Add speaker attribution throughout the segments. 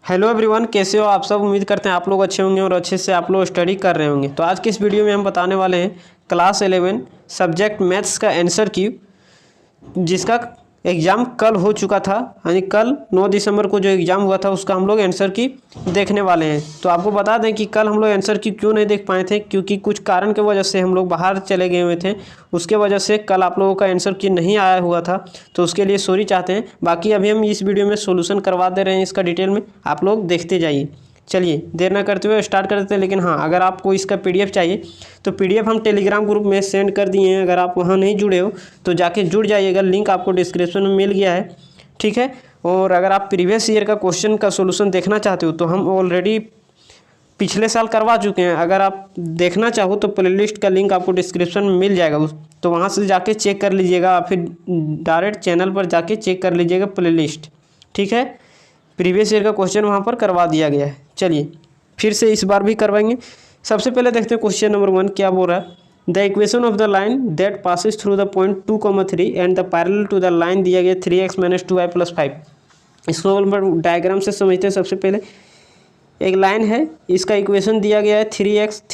Speaker 1: Hello everyone, कैसे हो आप सब। उम्मीद करते हैं आप लोग अच्छे होंगे और अच्छे से आप लोग स्टडी कर रहे होंगे। तो आज की इस वीडियो में हम बताने वाले हैं क्लास 11 सब्जेक्ट मैथ्स का आंसर की, जिसका एग्ज़ाम कल हो चुका था, यानी कल 9 दिसंबर को जो एग्ज़ाम हुआ था उसका हम लोग आंसर की देखने वाले हैं। तो आपको बता दें कि कल हम लोग आंसर की क्यों नहीं देख पाए थे, क्योंकि कुछ कारण की वजह से हम लोग बाहर चले गए हुए थे। उसके वजह से कल आप लोगों का आंसर की नहीं आया हुआ था, तो उसके लिए सॉरी चाहते हैं। बाकी अभी हम इस वीडियो में सोल्यूशन करवा दे रहे हैं इसका डिटेल में, आप लोग देखते जाइए। चलिए देर ना करते हुए स्टार्ट कर देते हैं। लेकिन हाँ, अगर आपको इसका पीडीएफ चाहिए तो पीडीएफ हम टेलीग्राम ग्रुप में सेंड कर दिए हैं। अगर आप वहाँ नहीं जुड़े हो तो जाके जुड़ जाइएगा, लिंक आपको डिस्क्रिप्शन में मिल गया है, ठीक है। और अगर आप प्रीवियस ईयर का क्वेश्चन का सोल्यूशन देखना चाहते हो तो हम ऑलरेडी पिछले साल करवा चुके हैं। अगर आप देखना चाहो तो प्लेलिस्ट का लिंक आपको डिस्क्रिप्शन में मिल जाएगा, तो वहाँ से जाके चेक कर लीजिएगा, फिर डायरेक्ट चैनल पर जाके चेक कर लीजिएगा प्लेलिस्ट, ठीक है। प्रीवियस ईयर का क्वेश्चन वहाँ पर करवा दिया गया है। चलिए फिर से इस बार भी करवाएंगे। सबसे पहले देखते हैं क्वेश्चन नंबर 1 क्या बोल रहा है। The equation of the line that passes through the point 2,3 and the parallel to the line दिया गया 3x - 2y + 5। इसको डायग्राम से समझते हैं। सबसे पहले एक लाइन है, इसका इक्वेशन दिया गया है 3x -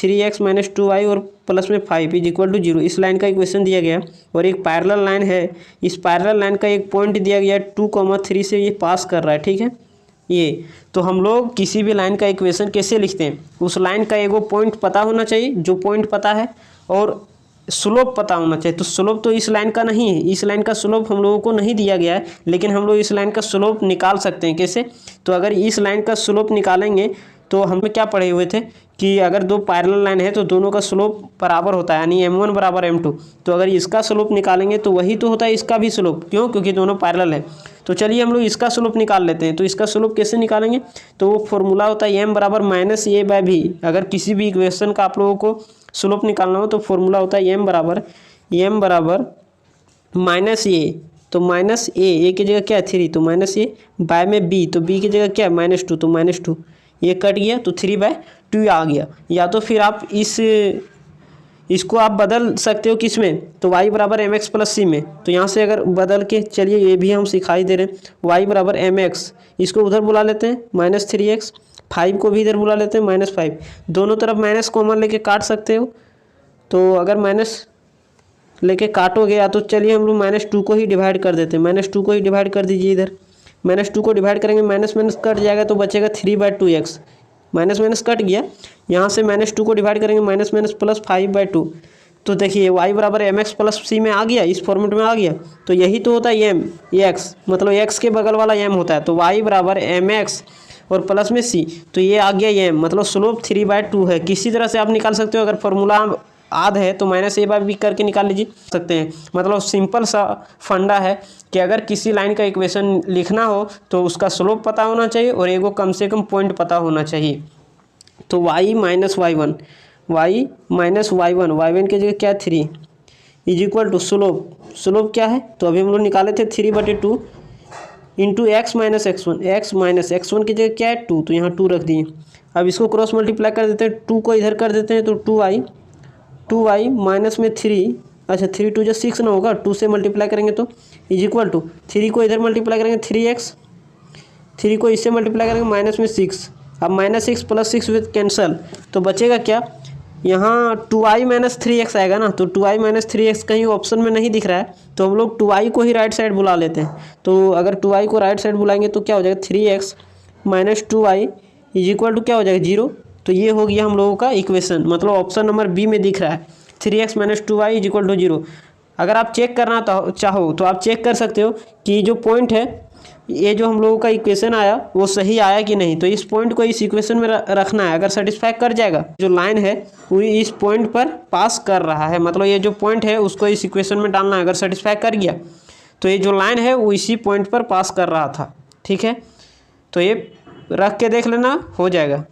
Speaker 1: 2y और प्लस में 5 = 0। इस लाइन का इक्वेशन दिया गया और एक पैरेलल लाइन है। इस पैरेलल लाइन का एक पॉइंट दिया गया है 2,3 से ये पास कर रहा है, ठीक है। ये तो हम लोग किसी भी लाइन का इक्वेशन कैसे लिखते हैं, उस लाइन का एगो पॉइंट पता होना चाहिए, जो पॉइंट पता है, और स्लोप पता होना चाहिए। तो स्लोप तो इस लाइन का नहीं है, इस लाइन का स्लोप हम लोगों को नहीं दिया गया है, लेकिन हम लोग इस लाइन का स्लोप निकाल सकते हैं। कैसे? तो अगर इस लाइन का स्लोप निकालेंगे तो हमें क्या पढ़े हुए थे कि अगर दो पैरेलल लाइन है तो दोनों का स्लोप बराबर होता है, यानी m1 = m2। तो अगर इसका स्लोप निकालेंगे तो वही तो होता है इसका भी स्लोप। क्यों? क्योंकि दोनों पैरेलल है। तो चलिए हम लोग इसका स्लोप निकाल लेते हैं। तो इसका स्लोप कैसे निकालेंगे? तो वो फॉर्मूला होता है m = -a/b। अगर किसी भी इक्वेशन का आप लोगों को स्लोप निकालना हो तो फॉर्मूला होता है m बराबर -a। तो -a की जगह क्या है 3, तो -a बाय में b, तो b की जगह क्या है -2, तो -2 ये कट गया तो 3/2 आ गया। या तो फिर आप इसको आप बदल सकते हो किस में, तो y = mx + c में। तो यहाँ से अगर बदल के, चलिए ये भी हम सिखाई दे रहे हैं, y = mx, इसको उधर बुला लेते हैं -3x, 5 को भी इधर बुला लेते हैं -5। दोनों तरफ माइनस कॉमन लेके काट सकते हो। तो अगर माइनस लेके काटोगे या तो चलिए हम लोग -2 को ही डिवाइड कर देते हैं, -2 को ही डिवाइड कर दीजिए। इधर -2 को डिवाइड करेंगे, माइनस कट जाएगा तो बचेगा 3/2x, माइनस कट गया। यहाँ से -2 को डिवाइड करेंगे, माइनस प्लस 5/2। तो देखिए y = mx + c में आ गया, इस फॉर्मेट में आ गया। तो यही तो होता है m, x मतलब x के बगल वाला m होता है। तो y = mx और प्लस में c, तो ये आ गया m, मतलब स्लोप 3/2 है। किसी तरह से आप निकाल सकते हो। अगर फॉर्मूला आध है तो -a/b करके निकाल लीजिए सकते हैं। मतलब सिंपल सा फंडा है कि अगर किसी लाइन का इक्वेशन लिखना हो तो उसका स्लोप पता होना चाहिए और एगो कम से कम पॉइंट पता होना चाहिए। तो y - y1 की जगह क्या है 3 = स्लोप क्या है, तो अभी हम लोग निकाले थे 3/2 इंटू x - x1 की जगह क्या है 2, तो यहाँ 2 रख दिए। अब इसको क्रॉस मल्टीप्लाई कर देते हैं, 2 को इधर कर देते हैं तो 2y माइनस में 3, अच्छा 3 × 2 = 6 ना होगा, 2 से मल्टीप्लाई करेंगे तो = 3 को इधर मल्टीप्लाई करेंगे 3x, 3 को इससे मल्टीप्लाई करेंगे -6। अब -6 + 6 विद कैंसल, तो बचेगा क्या, यहाँ 2y - 3x आएगा ना। तो 2y - 3x कहीं ऑप्शन में नहीं दिख रहा है, तो हम लोग 2y को ही राइट साइड बुला लेते हैं। तो अगर 2y को राइट साइड बुलाएंगे तो क्या हो जाएगा 3x - 2y = क्या हो जाएगा 0। तो ये हो गया हम लोगों का इक्वेशन, मतलब ऑप्शन नंबर बी में दिख रहा है 3x - 2y = 0। अगर आप चेक करना चाहो तो आप चेक कर सकते हो कि जो पॉइंट है, ये जो हम लोगों का इक्वेशन आया वो सही आया कि नहीं। तो इस पॉइंट को इस इक्वेशन में रखना है। अगर सेटिस्फाई कर जाएगा, जो लाइन है वो इस पॉइंट पर पास कर रहा है, मतलब ये जो पॉइंट है उसको इस इक्वेशन में डालना है। अगर सेटिस्फाई कर गया तो ये जो लाइन है वो इसी पॉइंट पर पास कर रहा था, ठीक है। तो ये रख के देख लेना, हो जाएगा।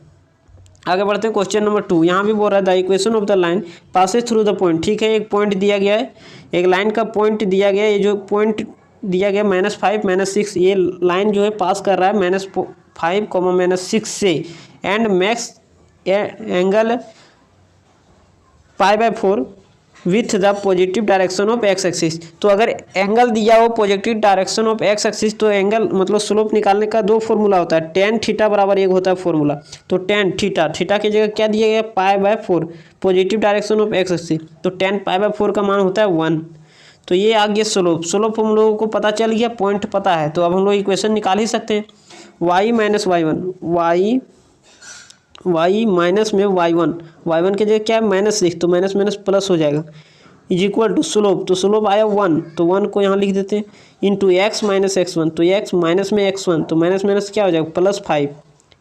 Speaker 1: आगे बढ़ते हैं क्वेश्चन नंबर 2। यहाँ भी बोल रहा है the equation of the line passes through the point, ठीक है। एक पॉइंट दिया गया है, एक लाइन का पॉइंट दिया गया है। ये जो पॉइंट दिया गया -5 - 6, ये लाइन जो है पास कर रहा है -5, -6 से, and max angle π/4 with the positive direction of x axis. तो अगर एंगल दिया हो positive direction of x axis तो एंगल मतलब स्लोप निकालने का दो फॉर्मूला होता है, टेन थीटा बराबर एक होता है फॉर्मूला। तो टेन थीटा, थीटा की जगह क्या दिया गया, π/4 positive direction of x axis, तो टेन π/4 का मान होता है 1। तो ये आ गया स्लोप। स्लोप हम लोगों को पता चल गया, पॉइंट पता है, तो अब हम लोग इक्वेशन निकाल ही सकते हैं। y minus y1 y minus में y1 की जगह क्या है -6, तो माइनस माइनस प्लस हो जाएगा, इज इक्वल टू स्लोप। तो स्लोप आया 1, तो 1 को यहाँ लिख देते हैं इंटू x माइनस x1, तो x माइनस में x1, तो माइनस माइनस क्या हो जाएगा +5,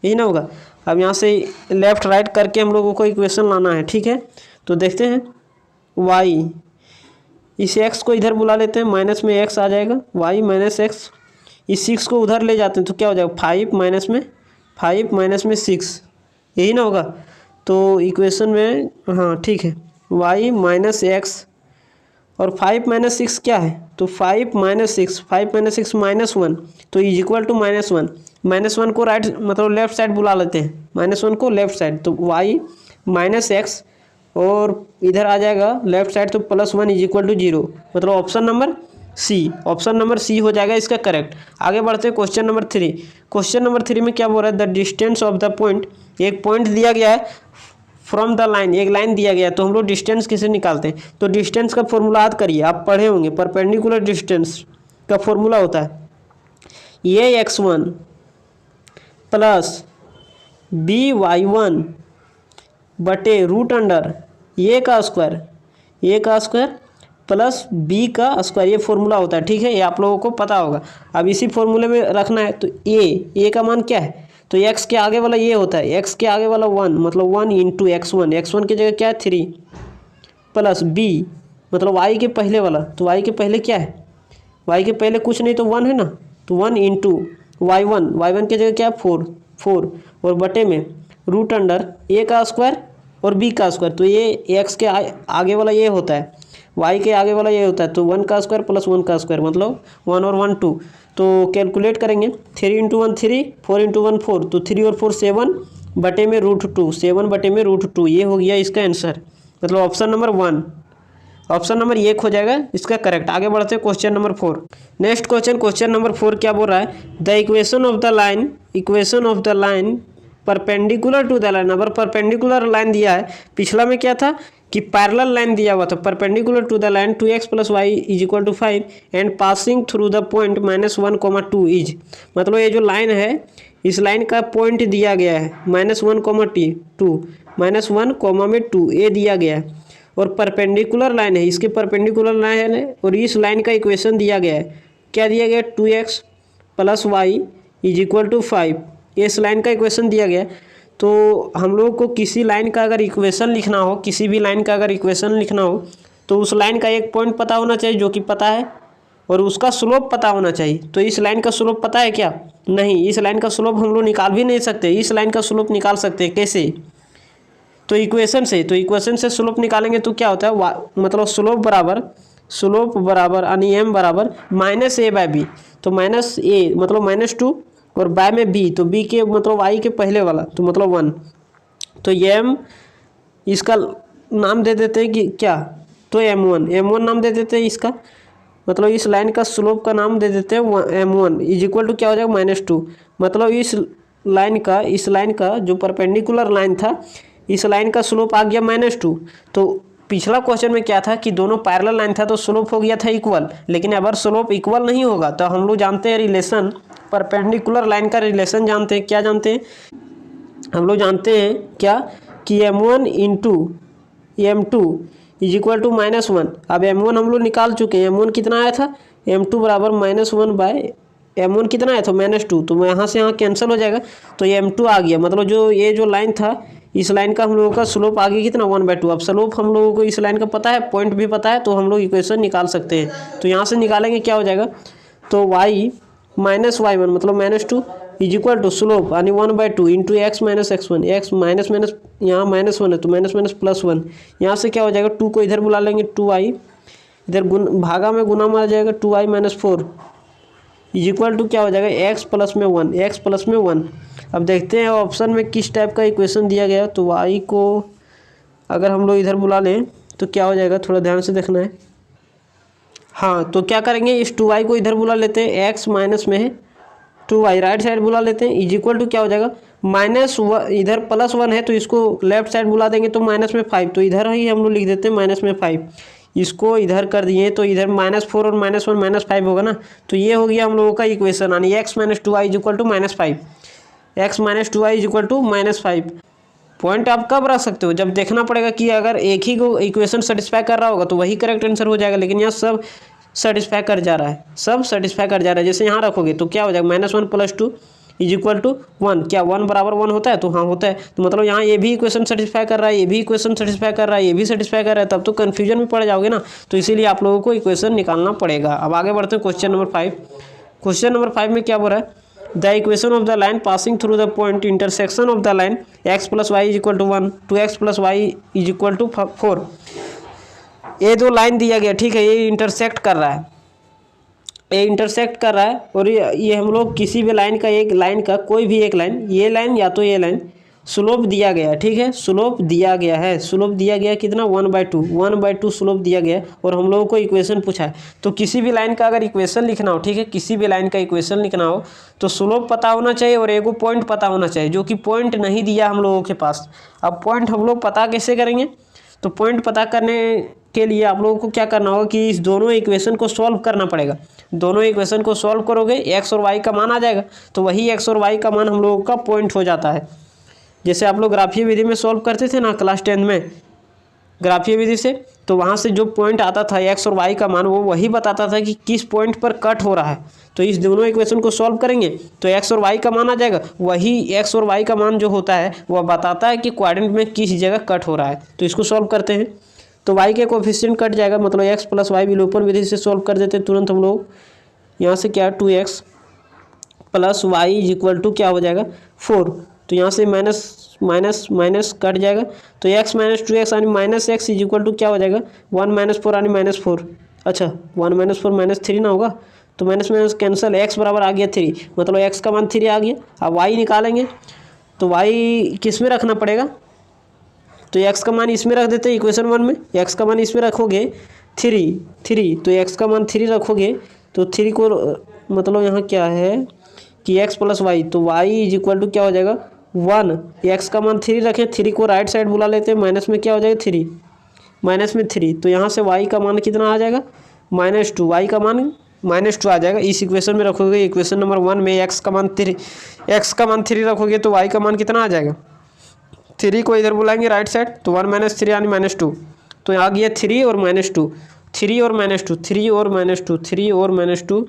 Speaker 1: यही ना होगा। अब यहाँ से लेफ्ट राइट करके हम लोगों को इक्वेशन लाना है, ठीक है। तो देखते हैं y, इस x को इधर बुला लेते हैं, माइनस में x आ जाएगा, y माइनस x, इस 6 को उधर ले जाते हैं तो क्या हो जाएगा 5 माइनस में 6, यही ना होगा। तो इक्वेशन में हाँ ठीक है, y माइनस एक्स और 5 माइनस 6 क्या है, तो 5 माइनस 6 -1, तो इज इक्वल टू -1। -1 को राइट मतलब लेफ्ट साइड बुला लेते हैं, -1 को लेफ्ट साइड, तो y माइनस एक्स और इधर आ जाएगा लेफ्ट साइड तो +1 इज इक्वल टू 0, मतलब ऑप्शन नंबर सी हो जाएगा इसका करेक्ट। आगे बढ़ते हैं क्वेश्चन नंबर 3। क्वेश्चन नंबर 3 में क्या बोल रहा है, the distance of the point, एक पॉइंट दिया गया है फ्रॉम द लाइन, एक लाइन दिया गया है, तो हम लोग डिस्टेंस किसे निकालते हैं। तो डिस्टेंस का फॉर्मूला याद करिए, आप पढ़े होंगे, परपेंडिकुलर डिस्टेंस का फॉर्मूला होता है ये x1 प्लस by1 बटे रूट अंडर ए का स्क्वायर प्लस बी का स्क्वायर, ये फॉर्मूला होता है, ठीक है, ये आप लोगों को पता होगा। अब इसी फॉर्मूले में रखना है, तो ए का मान क्या है, तो x के आगे वाला ये होता है, x के आगे वाला 1, मतलब 1 इंटू x1 की जगह क्या है 3, प्लस b मतलब y के पहले वाला, तो y के पहले क्या है, y के पहले कुछ नहीं तो 1 है ना, तो 1 इंटू y1 की जगह क्या है 4 और बटे में रूट अंडर a का स्क्वायर और b का स्क्वायर, तो ये x के आगे वाला ये होता है, y के आगे वाला ये होता है, तो 1 का स्क्वायर प्लस 1 का स्क्वायर मतलब 1 और 1 2। तो कैलकुलेट करेंगे, 3 इंटू 1 3, 4 इंटू 1 4, तो 3 और 4 7 बटे में √2, 7 बटे में √2, ये हो गया इसका आंसर, मतलब ऑप्शन नंबर 1, ऑप्शन नंबर 1 हो जाएगा इसका करेक्ट। आगे बढ़ते हैं question number 4। Next question number 4 क्या बोल रहा है, the equation of the line perpendicular to the line. अगर परपेंडिकुलर लाइन दिया है, पिछला में क्या था कि पैरेलल लाइन दिया हुआ था, perpendicular to the line 2x + y is equal to 5 and passing through the point -1, 2 is, मतलब ये जो लाइन है इस लाइन का पॉइंट दिया गया है -1, 2 ये दिया गया है, और परपेंडिकुलर लाइन है, इसके परपेंडिकुलर लाइन है, और इस लाइन का इक्वेशन दिया गया है, क्या दिया गया 2x + y is equal to 5, इस लाइन का इक्वेशन दिया गया है। तो हम लोग को किसी लाइन का अगर इक्वेशन लिखना हो, किसी भी लाइन का अगर इक्वेशन लिखना हो, तो उस लाइन का एक पॉइंट पता होना चाहिए जो कि पता है, और उसका स्लोप पता होना चाहिए। तो इस लाइन का स्लोप पता है क्या, नहीं, इस लाइन का स्लोप हम लोग निकाल भी नहीं सकते। इस लाइन का स्लोप निकाल सकते हैं कैसे, तो इक्वेशन से स्लोप निकालेंगे तो क्या होता है, मतलब स्लोप बराबर यानी m बराबर -a/b, तो -a मतलब -2 और बाय में b, तो b के मतलब y के पहले वाला, तो मतलब 1, तो m इसका नाम दे देते हैं कि क्या, तो m1 नाम दे देते हैं इसका, मतलब इस लाइन का स्लोप का नाम दे देते हैं m1 इज इक्वल टू क्या हो जाएगा -2, मतलब इस लाइन का जो परपेंडिकुलर लाइन था, इस लाइन का स्लोप आ गया -2। तो पिछला क्वेश्चन में क्या था कि दोनों पैरेलल लाइन था तो स्लोप हो गया था इक्वल, लेकिन अगर स्लोप इक्वल नहीं होगा तो हम लोग जानते हैं रिलेशन, परपेंडिकुलर लाइन का रिलेशन जानते हैं, क्या जानते हैं हम लोग, जानते हैं क्या कि m1 into m2 is equal to -1। अब m1 हम लोग निकाल चुके हैं, m1 कितना आया था, m2 बराबर -1/m1 कितना आया था -2, तो यहाँ से यहाँ कैंसिल हो जाएगा, तो ये m2 आ गया, मतलब जो ये जो लाइन था इस लाइन का हम लोगों का स्लोप आ गया कितना 1/2। अब स्लोप हम लोगों को इस लाइन का पता है, पॉइंट भी पता है, तो हम लोग इक्वेशन निकाल सकते हैं। तो यहाँ से निकालेंगे क्या हो जाएगा, तो y माइनस y1 मतलब -2 इज इक्वल टू स्लोप यानी 1/2 into x minus x1, x minus यहाँ -1 है तो -+1, यहाँ से क्या हो जाएगा 2 को इधर बुला लेंगे 2i, इधर भागा में गुना मारा जाएगा 2i - 4 इज इक्वल टू क्या हो जाएगा x प्लस में 1। अब देखते हैं ऑप्शन में किस टाइप का इक्वेशन दिया गया, तो y को अगर हम लोग इधर बुला लें तो क्या हो जाएगा, थोड़ा ध्यान से देखना है। हाँ, तो क्या करेंगे, इस 2y को इधर बुला लेते हैं, x माइनस में है 2y, राइट साइड बुला लेते हैं, इज इक्वल टू क्या हो जाएगा, -1, इधर +1 है तो इसको लेफ्ट साइड बुला देंगे तो -5, तो इधर ही हम लोग लिख देते हैं -5, इसको इधर कर दिए तो इधर -4 और -1 -5 होगा ना। तो ये हो गया हम लोगों का इक्वेशन, यानी x - 2y = -5, x - 2y = -5। Point आप कब रख सकते हो, जब देखना पड़ेगा कि अगर एक ही को इक्वेशन सेटिस्फाई कर रहा होगा तो वही करेक्ट आंसर हो जाएगा, लेकिन यहाँ सब सेटिस्फाई कर जा रहा है, सब सेटिस्फाई कर जा रहा है। जैसे यहाँ रखोगे तो क्या हो जाएगा, -1 + 2 = 1, क्या 1 = 1 होता है, तो हाँ होता है। तो मतलब यहाँ ये भी इक्वेशन सेटिस्फाई कर रहा है, ये भी इक्वेशन सेटिस्फाई कर रहा है, ये भी सेटिस्फाई कर रहा है, तब तो कन्फ्यूजन में पड़ जाओगे ना। तो इसीलिए आप लोगों को इक्वेशन निकालना पड़ेगा। अब आगे बढ़ते हैं क्वेश्चन नंबर 5। क्वेश्चन नंबर 5 में क्या बोल रहा है, the equation of the line passing through the point intersection of the line x + y = 1 2x + y = 4। ये दो लाइन दिया गया, ठीक है, ये इंटरसेक्ट कर रहा है, ये इंटरसेक्ट कर रहा है, और ये हम लोग किसी भी लाइन का, एक लाइन का कोई भी एक लाइन, ये लाइन या तो ये लाइन, स्लोप दिया गया है, ठीक है, स्लोप दिया गया है, स्लोप दिया गया कितना 1/2 स्लोप दिया गया है, और हम लोगों को इक्वेशन पूछा है। तो किसी भी लाइन का अगर इक्वेशन लिखना हो, ठीक है, किसी भी लाइन का इक्वेशन लिखना हो तो स्लोप पता होना चाहिए और एगो पॉइंट पता होना चाहिए, जो कि पॉइंट नहीं दिया हम लोगों के पास। अब पॉइंट हम लोग पता कैसे करेंगे, तो पॉइंट पता करने के लिए आप लोगों को क्या करना होगा कि इस दोनों इक्वेशन को सॉल्व करना पड़ेगा। दोनों इक्वेशन को सॉल्व करोगे, x और y का मान आ जाएगा, तो वही x और y का मान हम लोगों का पॉइंट हो जाता है। जैसे आप लोग ग्राफीय विधि में सॉल्व करते थे ना क्लास 10 में, ग्राफीय विधि से, तो वहाँ से जो पॉइंट आता था x और y का मान, वो वही बताता था कि किस पॉइंट पर कट हो रहा है। तो इस दोनों इक्वेशन को सॉल्व करेंगे तो x और y का मान आ जाएगा, वही x और y का मान जो होता है वह बताता है कि क्वाड्रेंट में किस जगह कट हो रहा है। तो इसको सॉल्व करते हैं, तो y के कोफिशिएंट कट जाएगा, मतलब x + y विलोपन विधि से सॉल्व कर देते हैं तुरंत हम लोग। यहाँ से क्या 2x + y = क्या हो जाएगा 4, तो यहाँ से माइनस कट जाएगा, तो x - 2x यानी -x = क्या हो जाएगा 1 - 4 यानी -4। अच्छा 1 - 4 -3 ना होगा, तो माइनस माइनस कैंसिल, x बराबर आ गया 3, मतलब x का मान 3 आ गया। अब y निकालेंगे तो y किस में रखना पड़ेगा, तो x का मान इसमें रख देते हैं इक्वेशन 1 में, x का मान इसमें रखोगे 3, तो x का मान 3 रखोगे तो 3 को, मतलब यहाँ क्या है कि x + y, तो y = क्या हो जाएगा 1, x का मान 3 रखें, 3 को राइट साइड बुला लेते हैं, माइनस में क्या हो जाएगा 3, माइनस में 3, तो यहाँ से y का मान कितना आ जाएगा -2, y का मान -2 आ जाएगा। इस इक्वेशन में रखोगे, इक्वेशन नंबर 1 में x का मान 3 रखोगे तो y का मान कितना आ जाएगा, 3 को इधर बुलाएंगे राइट साइड, तो 1 - 3 यानी -2, तो आ गया 3 और -2, 3 और -2, 3 और -2, 3 और -2,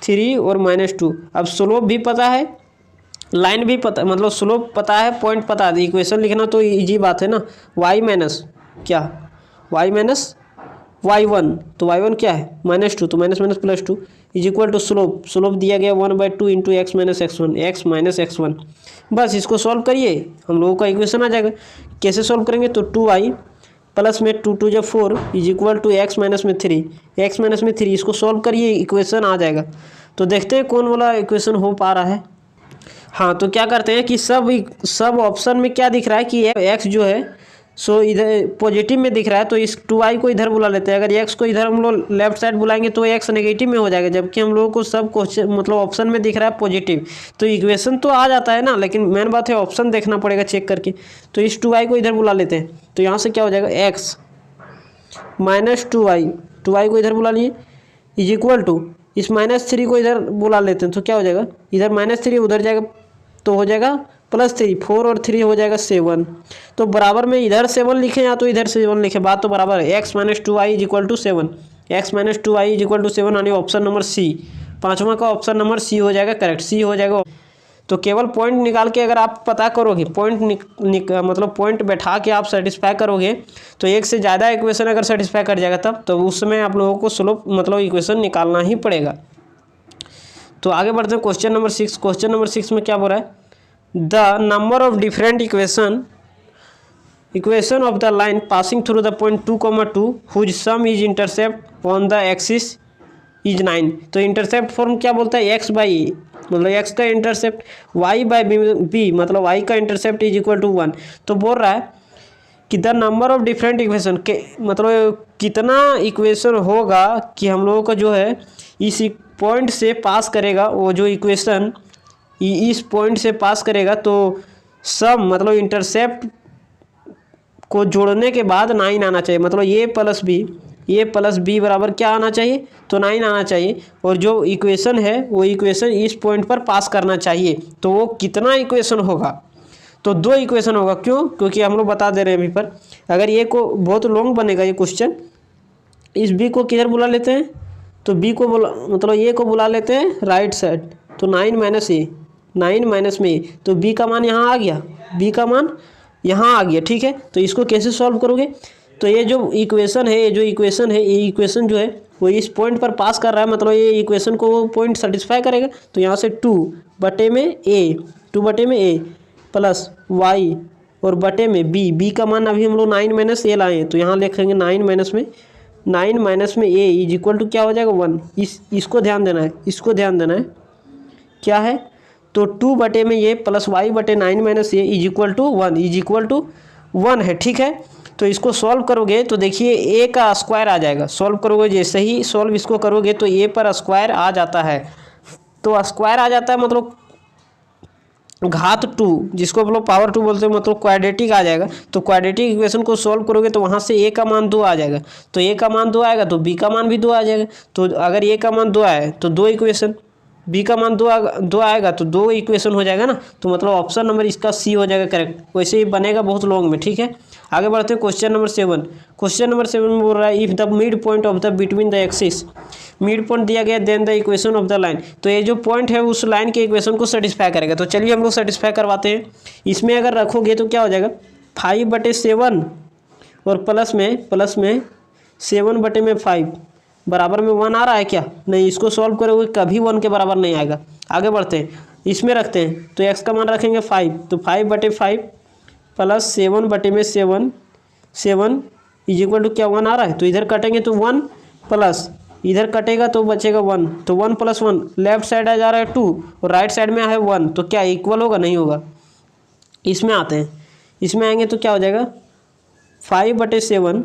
Speaker 1: 3 और -2। अब स्लोप भी पता है, लाइन भी पता, मतलब स्लोप पता है, पॉइंट पता है, इक्वेशन लिखना तो इजी बात है ना। y माइनस क्या, y माइनस y1, तो y1 क्या है -2, तो माइनस माइनस +2 = स्लोप दिया गया 1/2 × x - x1, बस इसको सॉल्व करिए, हम लोगों का इक्वेशन आ जाएगा। कैसे सॉल्व करेंगे, तो 2y प्लस में 2 2 = 4 = x - 3, इसको सॉल्व करिए, इक्वेशन आ जाएगा। तो देखते हैं कौन वाला इक्वेशन हो पा रहा है। हाँ, तो क्या करते हैं कि सब ऑप्शन में क्या दिख रहा है कि x जो है सो इधर पॉजिटिव में दिख रहा है, तो इस 2y को इधर बुला लेते हैं। अगर x को इधर हम लोग लेफ्ट साइड बुलाएंगे तो x नेगेटिव में हो जाएगा, जबकि हम लोगों को सब क्वेश्चन मतलब ऑप्शन में दिख रहा है पॉजिटिव, तो इक्वेशन तो आ जाता है ना, लेकिन मेन बात है ऑप्शन देखना पड़ेगा चेक करके। तो इस 2y को इधर बुला लेते हैं, तो यहाँ से क्या हो जाएगा x - 2y को इधर बुला लिए = इस -3 को इधर बुला लेते हैं, तो क्या हो जाएगा, इधर -3 उधर जाएगा तो हो जाएगा +3, 4 और 3 हो जाएगा 7, तो बराबर में इधर 7 लिखें या तो इधर 7 लिखें, बात तो बराबर है। x - 2y = 7, x - 2y = 7 यानी ऑप्शन नंबर सी, पाँचवा का ऑप्शन नंबर सी हो जाएगा करेक्ट, सी हो जाएगा। तो केवल पॉइंट निकाल के अगर आप पता करोगे, पॉइंट मतलब पॉइंट बैठा के आप सेटिस्फाई करोगे, तो एक से ज़्यादा इक्वेशन अगर सेटिस्फाई कर जाएगा तब तो उस समय आप लोगों को स्लोप मतलब इक्वेशन निकालना ही पड़ेगा। तो आगे बढ़ते हैं क्वेश्चन नंबर 6। क्वेश्चन नंबर 6 में क्या बोल रहा है, the number of different equation of the line passing through the point 2, whose sum is intercept on the axis is 9। तो इंटरसेप्ट फॉर्म क्या बोलता है, x/a, मतलब x का इंटरसेप्ट, y/b मतलब y का इंटरसेप्ट = 1। तो बोल रहा है कि the number of different equation के मतलब कितना इक्वेशन होगा कि हम लोगों का जो है इस पॉइंट से पास करेगा, वो जो इक्वेशन इस पॉइंट से पास करेगा तो सम मतलब इंटरसेप्ट को जोड़ने के बाद 9 आना चाहिए। मतलब ए प्लस बी बराबर क्या आना चाहिए, तो 9 आना चाहिए। और जो इक्वेशन है वो इक्वेशन इस पॉइंट पर पास करना चाहिए। तो वो कितना इक्वेशन होगा, तो 2 इक्वेशन होगा। क्यों, क्योंकि हम लोग बता दे रहे हैं अभी पर। अगर ये को बहुत लॉन्ग बनेगा ये क्वेश्चन, इस बी को किधर बुला लेते हैं, तो बी को बुला मतलब ए को बुला लेते हैं राइट साइड। तो 9 माइनस ए, 9 माइनस में ए, तो बी का मान यहाँ आ गया, बी का मान यहाँ आ गया। ठीक है, तो इसको कैसे सॉल्व करोगे, तो ये जो इक्वेशन है ये इक्वेशन जो है वो इस पॉइंट पर पास कर रहा है, मतलब ये इक्वेशन को वो पॉइंट सेटिस्फाई करेगा। तो यहाँ से 2 बटे में ए प्लस वाई और बटे में बी का मान अभी हम लोग 9 माइनस ए लाए हैं, तो यहाँ लिखेंगे 9 माइनस में ए इज इक्वल टू क्या हो जाएगा 1। इसको ध्यान देना है, क्या है, तो 2 बटे में ये प्लस वाई बटे 9 minus a is equal to 1 है। ठीक है, तो इसको सॉल्व करोगे तो देखिए ए का स्क्वायर आ जाएगा। सॉल्व करोगे जैसे ही सॉल्व इसको करोगे तो ए पर स्क्वायर आ जाता है। तो स्क्वायर आ जाता है मतलब घात 2, जिसको हम लोग पावर 2 बोलते हैं, मतलब क्वाड्रेटिक आ जाएगा। तो क्वाड्रेटिक इक्वेशन को सॉल्व करोगे तो वहाँ से ए का मान 2 आ जाएगा। तो ए का मान 2 आएगा तो बी का मान भी 2 आ जाएगा। तो अगर ए का मान 2 आए तो 2 इक्वेशन, बी का मान 2 आएगा तो 2 इक्वेशन हो जाएगा ना। तो मतलब ऑप्शन नंबर इसका सी हो जाएगा करेक्ट। वैसे ही बनेगा बहुत लॉन्ग में। ठीक है, आगे बढ़ते हैं क्वेश्चन नंबर 7। क्वेश्चन नंबर 7 बोल रहा है if the mid point of the between the axis, mid point दिया गया then the equation of the line. तो ये जो पॉइंट है उस लाइन के इक्वेशन को सेटिस्फाई करेगा। तो चलिए हम लोग सेटिस्फाई करवाते हैं। इसमें अगर रखोगे तो क्या हो जाएगा 5/7 और प्लस में 7/5 बराबर में 1 आ रहा है क्या, नहीं। इसको सॉल्व करोगे कभी 1 के बराबर नहीं आएगा। आगे बढ़ते हैं, इसमें रखते हैं तो x का मान रखेंगे 5, तो 5/5 प्लस 7 इज इक्वल टू क्या 1 आ रहा है। तो इधर कटेंगे तो 1 प्लस इधर कटेगा तो बचेगा 1, तो 1 + 1 लेफ्ट साइड आ जा रहा है 2 और राइट साइड में है 1, तो क्या इक्वल होगा, नहीं होगा। इसमें आते हैं, इसमें आएंगे तो क्या हो जाएगा 5/7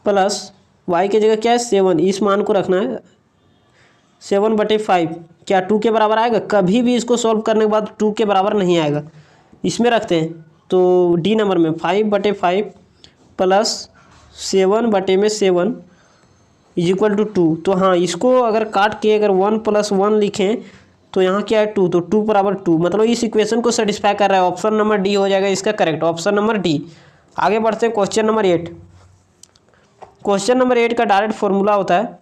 Speaker 1: प्लस y की जगह क्या है 7, इस मान को रखना है 7/5 क्या 2 के बराबर आएगा, कभी भी इसको सॉल्व करने के बाद 2 के बराबर नहीं आएगा। इसमें रखते हैं तो डी नंबर में 5/5 प्लस 7/7 इज इक्वल टू 2। तो हाँ, इसको अगर काट के अगर 1 + 1 लिखें तो यहाँ क्या है 2, तो 2 = 2, मतलब इस इक्वेशन को सेटिस्फाई कर रहा है। ऑप्शन नंबर डी हो जाएगा इसका करेक्ट, ऑप्शन नंबर डी। आगे बढ़ते हैं क्वेश्चन नंबर 8। क्वेश्चन नंबर 8 का डायरेक्ट फॉर्मूला होता है,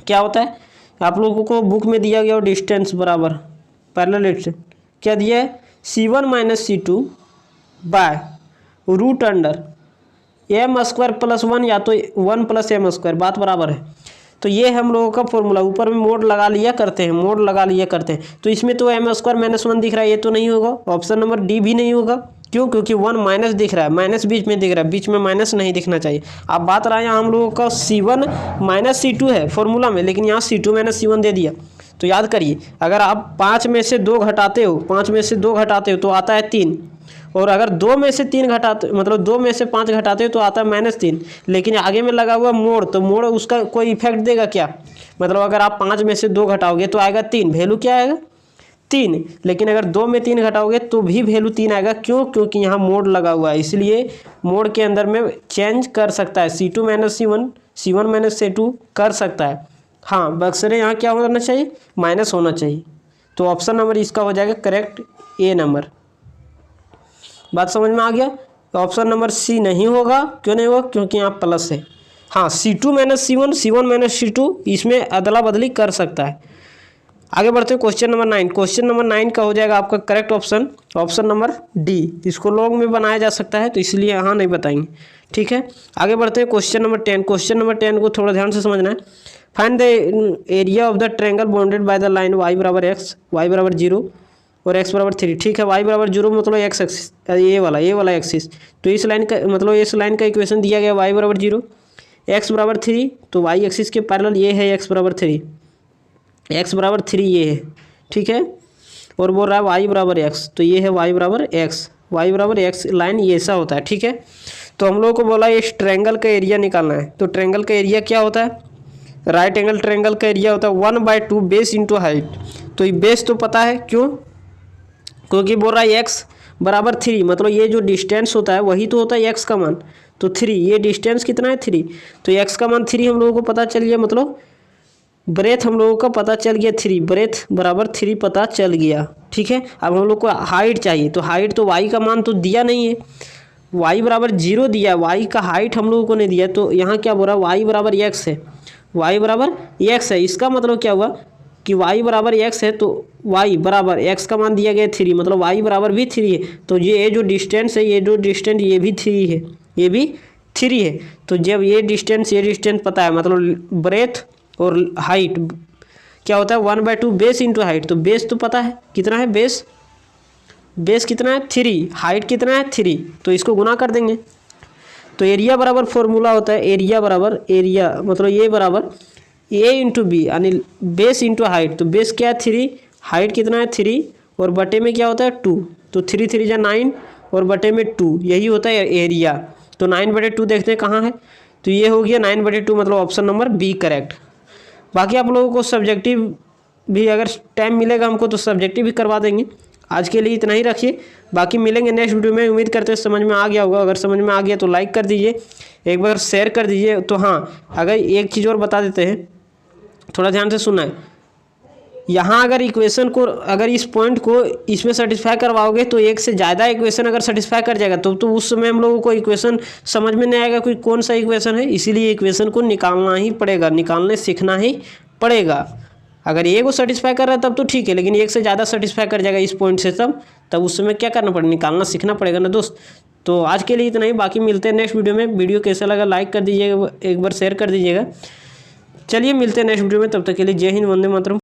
Speaker 1: क्या होता है, आप लोगों को बुक में दिया गया डिस्टेंस बराबर पैरेलल डिस्टेंस क्या दिया है C1 - C2 बाय √m² + 1 या तो 1 + m², बात बराबर है। तो ये हम लोगों का फॉर्मूला, ऊपर में मोड लगा लिया करते हैं, तो इसमें तो m² - 1 दिख रहा है, ये तो नहीं होगा। ऑप्शन नंबर डी भी नहीं होगा। क्यों, क्योंकि 1 माइनस दिख रहा है, माइनस बीच में दिख रहा है, बीच में माइनस नहीं दिखना चाहिए। अब बात रहा है यहाँ हम लोगों का C1 - C2 है फॉर्मूला में, लेकिन यहाँ C2 - C1 दे दिया। तो याद करिए, अगर आप 5 में से 2 घटाते हो तो आता है 3, और अगर 2 में से 3 घटाते मतलब 2 में से 5 घटाते हो तो आता है -3। लेकिन आगे में लगा हुआ मोड़, तो मोड़ उसका कोई इफेक्ट देगा क्या, मतलब अगर आप 5 में से 2 घटाओगे तो आएगा 3, वैल्यू क्या आएगा 3। लेकिन अगर 2 में 3 घटाओगे तो भी वैल्यू 3 आएगा। क्यों, क्योंकि यहाँ मोड़ लगा हुआ है, इसलिए मोड़ के अंदर में चेंज कर सकता है, C2 - C1 C1 - C2 कर सकता है। हाँ, बक्सरे यहाँ क्या होना चाहिए, माइनस होना चाहिए। तो ऑप्शन नंबर इसका हो जाएगा करेक्ट, ए नंबर। बात समझ में आ गया। ऑप्शन नंबर सी नहीं होगा, क्यों नहीं होगा, क्योंकि यहाँ प्लस है। हाँ, C2 - C1 C1 - C2 इसमें अदला बदली कर सकता है। आगे बढ़ते हैं क्वेश्चन नंबर 9। क्वेश्चन नंबर 9 का हो जाएगा आपका correct option, option number D. इसको लॉन्ग में बनाया जा सकता है, तो इसलिए यहाँ नहीं बताएंगे। ठीक है, आगे बढ़ते हैं क्वेश्चन नंबर 10। क्वेश्चन नंबर 10 को थोड़ा ध्यान से समझना है। Find the area of the triangle bounded by the line y = x, y = 0 और x = 3। ठीक है, y = 0 मतलब x एक्सिस, ये वाला एक्सिस। तो इस लाइन का मतलब इस लाइन का इक्वेशन दिया गया y = 0, x = 3, तो y एक्सिस के पैरेलल ये है x = 3, x = 3 ये है। ठीक है, और बोल रहा है वाई बराबर एक्स, तो ये है वाई बराबर एक्स, वाई बराबर एक्स लाइन ये ऐसा होता है, ठीक है। तो हम लोगों को बोला इस ट्रायंगल का एरिया निकालना है, तो ट्रायंगल का एरिया क्या होता है, राइट एंगल ट्रायंगल का एरिया होता है 1/2 बेस इंटू हाइट। तो ये बेस तो पता है, क्यों, क्योंकि बोल रहा है एक्स बराबर 3, मतलब ये जो डिस्टेंस होता है वही तो होता है एक्स का मान, तो 3, ये डिस्टेंस कितना है 3, तो एक्स का मान 3 हम लोगों को पता चल गया, मतलब ब्रेथ हम लोगों का पता चल गया 3, ब्रेथ बराबर 3 पता चल गया, ठीक है। अब हम लोग को हाइट चाहिए, तो हाइट तो वाई का मान तो दिया नहीं है, वाई बराबर 0 दिया, वाई का हाइट हम लोगों को नहीं दिया, तो यहाँ क्या बोल रहा है वाई बराबर एक्स है, वाई बराबर एक्स है। इसका मतलब क्या हुआ कि वाई बराबर एक्स है, तो वाई बराबर एक्स का मान दिया गया 3, मतलब वाई बराबर भी 3 है, तो ये जो डिस्टेंस है, ये जो डिस्टेंस ये भी 3 है, ये भी 3 है। तो जब ये डिस्टेंस पता है, मतलब ब्रेथ और हाइट क्या होता है 1/2 बेस इंटू हाइट, तो बेस तो पता है कितना है, बेस कितना है 3, हाइट कितना है 3, तो इसको गुना कर देंगे। तो एरिया बराबर फॉर्मूला होता है, एरिया बराबर मतलब ये बराबर ए इंटू बी, यानी बेस इंटू हाइट, तो बेस क्या है 3, हाइट कितना है 3, और बटे में क्या होता है 2, तो 3 3 जा 9 और बटे में 2, यही होता है एरिया। तो 9/2 देखते हैं कहाँ है, तो ये हो गया 9/2, मतलब ऑप्शन नंबर बी करेक्ट। बाकी आप लोगों को सब्जेक्टिव भी अगर टाइम मिलेगा हमको तो सब्जेक्टिव भी करवा देंगे। आज के लिए इतना ही रखिए, बाकी मिलेंगे नेक्स्ट वीडियो में। उम्मीद करते हैं समझ में आ गया होगा, अगर समझ में आ गया तो लाइक कर दीजिए, एक बार शेयर कर दीजिए। तो हाँ, अगर एक चीज़ और बता देते हैं, थोड़ा ध्यान से सुनना है, यहाँ अगर इक्वेशन को, अगर इस पॉइंट को इसमें सेटिस्फाई करवाओगे तो एक से ज़्यादा इक्वेशन अगर सेटिस्फाई कर जाएगा तो उस समय हम लोगों को इक्वेशन समझ में नहीं आएगा कोई कौन सा इक्वेशन है, इसीलिए इक्वेशन को निकालना ही पड़ेगा, निकालने सीखना ही पड़ेगा। अगर ए को सेटिस्फाई कर रहा है तब तो ठीक है, लेकिन एक से ज़्यादा सेटिस्फाई कर जाएगा इस पॉइंट से तब उस समय क्या करना पड़ेगा, निकालना सीखना पड़ेगा ना दोस्त। तो आज के लिए इतना ही, बाकी मिलते हैं नेक्स्ट वीडियो में। वीडियो कैसा लगा लाइक कर दीजिएगा, एक बार शेयर कर दीजिएगा। चलिए मिलते हैं नेक्स्ट वीडियो में, तब तक के लिए जय हिंद, वंदे मातरम।